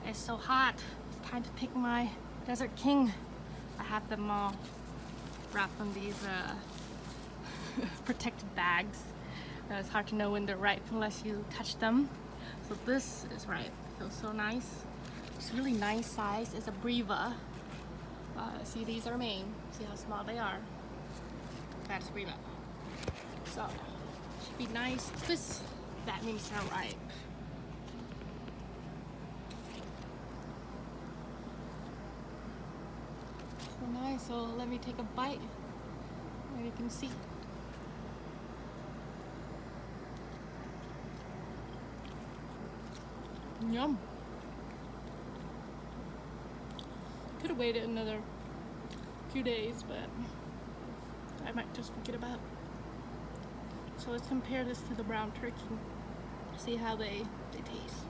It's so hot. It's time to pick my Desert King. I have them all wrapped in these protected bags. It's hard to know when they're ripe unless you touch them. So this is ripe. Feels so nice. It's really nice size. It's a breva. See, these are main. See how small they are. That's breva. So should be nice. This, that means they're ripe. So nice. So let me take a bite. There you can see. Yum. Could have waited another few days, but I might just forget about it. So let's compare this to the brown turkey. See how they taste.